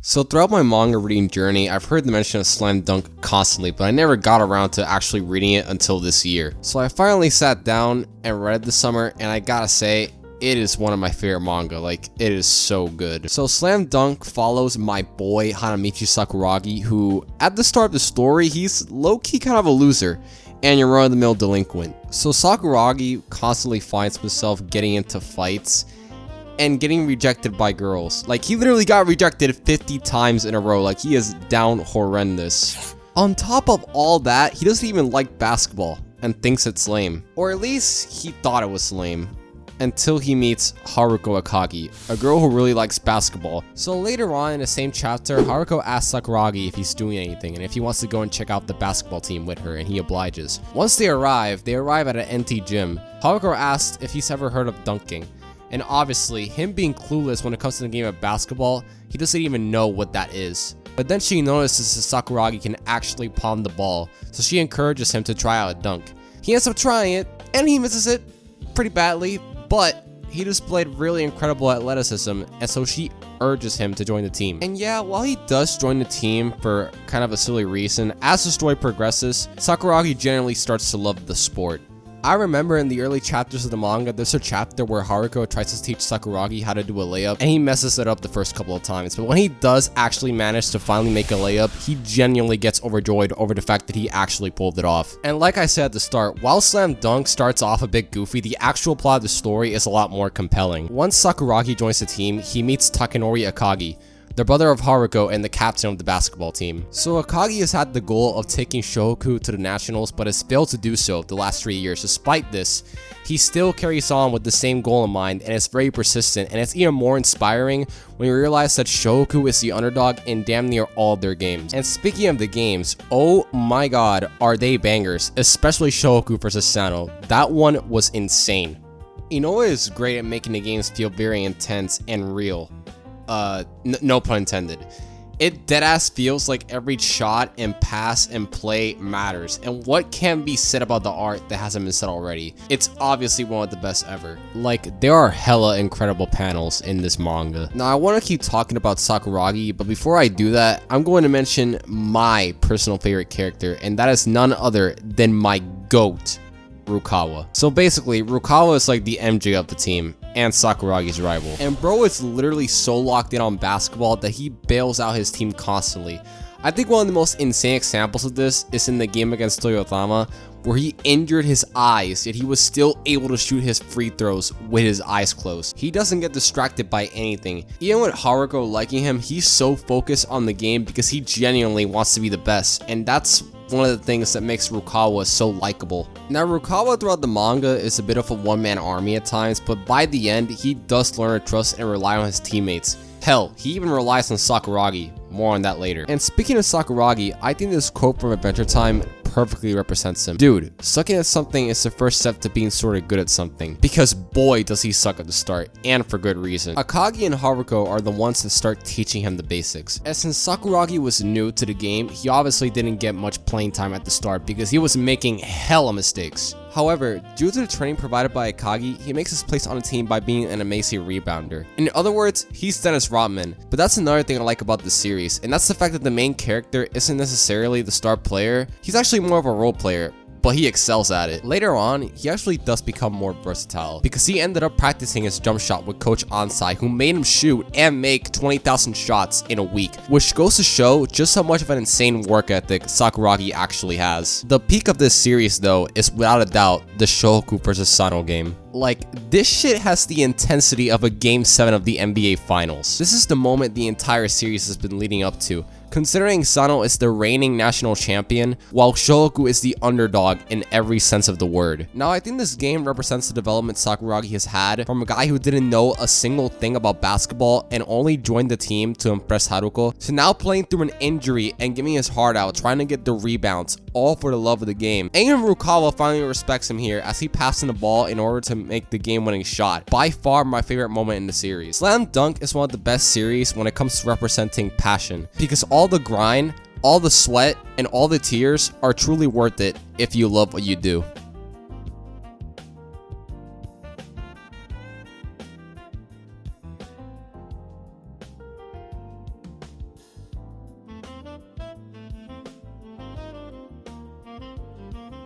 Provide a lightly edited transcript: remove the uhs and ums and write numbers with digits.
So throughout my manga reading journey, I've heard the mention of Slam Dunk constantly, but I never got around to actually reading it until this year. So I finally sat down and read it this summer, and I gotta say, it is one of my favorite manga. Like, it is so good. So Slam Dunk follows my boy Hanamichi Sakuragi, who at the start of the story, he's low-key kind of a loser and your run-of-the-mill delinquent. So Sakuragi constantly finds himself getting into fights and getting rejected by girls. Like, he literally got rejected 50 times in a row. Like, he is down horrendous. On top of all that, he doesn't even like basketball and thinks it's lame. Or at least he thought it was lame. Until he meets Haruko Akagi, a girl who really likes basketball. So later on in the same chapter, Haruko asks Sakuragi if he's doing anything and if he wants to go and check out the basketball team with her, and he obliges. Once they arrive at an NT gym. Haruko asks if he's ever heard of dunking. And obviously, him being clueless when it comes to the game of basketball, he doesn't even know what that is. But then she notices that Sakuragi can actually palm the ball, so she encourages him to try out a dunk. He ends up trying it, and he misses it pretty badly, but he displayed really incredible athleticism, and so she urges him to join the team. And yeah, while he does join the team for kind of a silly reason, as the story progresses, Sakuragi generally starts to love the sport. I remember in the early chapters of the manga, there's a chapter where Haruko tries to teach Sakuragi how to do a layup, and he messes it up the first couple of times. But when he does actually manage to finally make a layup, he genuinely gets overjoyed over the fact that he actually pulled it off. And like I said at the start, while Slam Dunk starts off a bit goofy, the actual plot of the story is a lot more compelling. Once Sakuragi joins the team, he meets Takenori Akagi, the brother of Haruko and the captain of the basketball team. So Akagi has had the goal of taking Shohoku to the nationals, but has failed to do so the last 3 years. Despite this, he still carries on with the same goal in mind and is very persistent, and it's even more inspiring when you realize that Shohoku is the underdog in damn near all of their games. And speaking of the games, oh my god, are they bangers, especially Shohoku versus Sano. That one was insane. Inoue is great at making the games feel very intense and real. No pun intended. It deadass feels like every shot and pass and play matters, and what can be said about the art that hasn't been said already? It's obviously one of the best ever. Like, there are hella incredible panels in this manga. Now, I want to keep talking about Sakuragi, but before I do that, I'm going to mention my personal favorite character, and that is none other than my GOAT, Rukawa. So basically, Rukawa is like the MJ of the team and Sakuragi's rival. And bro is literally so locked in on basketball that he bails out his team constantly. I think one of the most insane examples of this is in the game against Toyotama, where he injured his eyes, yet he was still able to shoot his free throws with his eyes closed. He doesn't get distracted by anything. Even with Haruko liking him, he's so focused on the game because he genuinely wants to be the best, and that's one of the things that makes Rukawa so likable. Now, Rukawa throughout the manga is a bit of a one-man army at times, but by the end, he does learn to trust and rely on his teammates. Hell, he even relies on Sakuragi. More on that later. And speaking of Sakuragi, I think this quote from Adventure Time perfectly represents him. Dude, sucking at something is the first step to being sort of good at something. Because boy does he suck at the start, and for good reason. Akagi and Haruko are the ones that start teaching him the basics. And since Sakuragi was new to the game, he obviously didn't get much playing time at the start because he was making hella mistakes. However, due to the training provided by Akagi, he makes his place on the team by being an amazing rebounder. In other words, he's Dennis Rodman. But that's another thing I like about the series, and that's the fact that the main character isn't necessarily the star player. He's actually more of a role player, but he excels at it. Later on, he actually does become more versatile because he ended up practicing his jump shot with Coach Ansai, who made him shoot and make 20,000 shots in a week, which goes to show just how much of an insane work ethic Sakuragi actually has. The peak of this series though is without a doubt the Shohoku vs Sano game. Like, this shit has the intensity of a Game 7 of the NBA Finals. This is the moment the entire series has been leading up to, considering Sano is the reigning national champion, while Shohoku is the underdog in every sense of the word. Now, I think this game represents the development Sakuragi has had from a guy who didn't know a single thing about basketball and only joined the team to impress Haruko, to now playing through an injury and giving his heart out, trying to get the rebounds, all for the love of the game. And even Rukawa finally respects him here as he passes him the ball in order to make the game-winning shot. By far my favorite moment in the series. Slam Dunk is one of the best series when it comes to representing passion, because all the grind, all the sweat, and all the tears are truly worth it if you love what you do.